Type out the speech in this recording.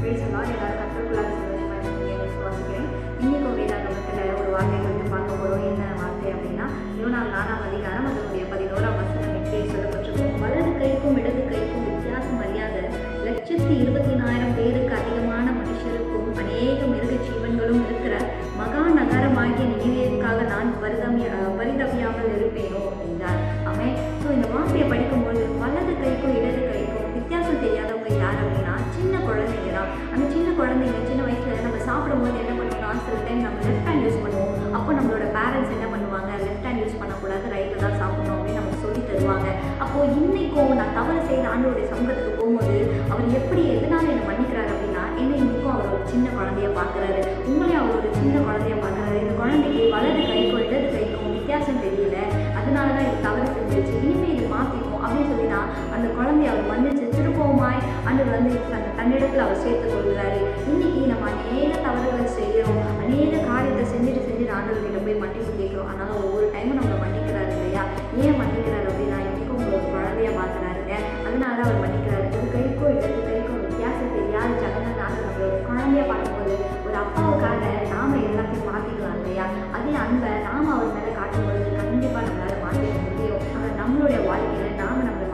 பேசலாம். எல்லாரும் கற்றுக்கொள்ளாத சந்தோஷமா இருக்கீங்கன்னு விசுவாசிக்கிறேன். இன்னைக்கு வேதாகமத்தில் ஒரு வார்த்தை குறித்து பார்க்க போகிறோம். என்ன வார்த்தை அப்படின்னா, யோனான் 4ஆம் அதிகாரம் அதனுடைய 11ஆம் வசனம் இப்படியே சொல்லப்பட்டிருக்கும். வலது கைக்கும் இடது கைக்கும் வித்தியாசம் அறியாத 1,24,000 பேருக்கு அதிகமான மனுஷருக்கும் அநேக மிருக ஜீவன்களும் இருக்கிற மகா நகரமாகிய நினைவேற்காக நான் பரிதவியாமல் இருப்பேனோ அப்படின்றார். அவன் இந்த வார்த்தையை படிக்கும்போது வலது கைக்கும் இடது கைக்கும் வித்தியாசம் தெரியாதவங்க யார் அப்படின்னா சின்ன குழந்தைங்க தான். அந்த சின்ன குழந்தைங்க சின்ன வயசுல நம்ம சாப்பிடும்போது என்ன பண்ணுவோம்னா, சில டைம் நம்ம லெஃப்ட் ஹேண்ட் யூஸ் பண்ணுவோம். அப்போ நம்மளோட பேரண்ட்ஸ் என்ன பண்ணுவாங்க, லெஃப்ட் ஹேண்ட் யூஸ் பண்ணக்கூடாது, ரைட்டில் தான் சாப்பிடணும் அப்படின்னு நமக்கு சொல்லி தருவாங்க. அப்போ இன்னைக்கும் நான் தவறு செய்த ஆண்டவருடைய சமூகத்துக்கு போகும்போது அவர் எப்படி எதனால என்னை மன்னிக்கிறாரு அப்படின்னா, என்ன இன்னைக்கும் அவர் ஒரு சின்ன குழந்தைய பார்க்குறாரு. உங்களையும் அவர் ஒரு சின்ன குழந்தைய பார்க்குறாரு. இந்த குழந்தைக்கு வலது கைக்கும் இடது கைக்கும் வித்தியாசம் தெரியல, அதனால தான் இது தவறு செஞ்சிருச்சு, இனிமேல் இது மாற்றிக்கும் அப்படின்னு சொல்லி தான் அந்த குழந்தைய அவர் மன்னிச்சு திருப்பவுமாய் ஆண்டவர் வந்து தன்னிடத்தில் அவர் சேர்த்து கொள்கிறாரு. இன்னைக்கு நம்ம அநேக தவறுகளை செய்கிறோம், அநேக காரியத்தை செஞ்சுட்டு ஆண்டவர்கிட்ட போய் மன்னிப்பு கேட்குறோம். அதனால ஒவ்வொரு டைமும் நம்மளை மன்னிக்கிறாரு இல்லையா? ஏன் மன்னிக்கிறாரு அப்படின்னா, இன்னைக்கும் உங்களை ஒரு குழந்தைய பார்க்குறாருங்க, அதனால அவர் மன்னிக்கிறாரு. ஒரு கைக்கும் இடது கைக்கும் வித்தியாசம் தெரியாத ஜனங்கள் நம்மளோட குழந்தைய பார்க்கும்போது ஒரு அப்பாவுக்காக நாம எல்லாத்தையும் மாற்றிக்கலாம் இல்லையா? அதே அன்பை நாம அவர் மேலே காட்டும்பொழுது கண்டிப்பாக நம்மளால மாற்றிக்க முடியும். ஆனால் நம்மளுடைய வாழ்க்கையில நாம நம்ம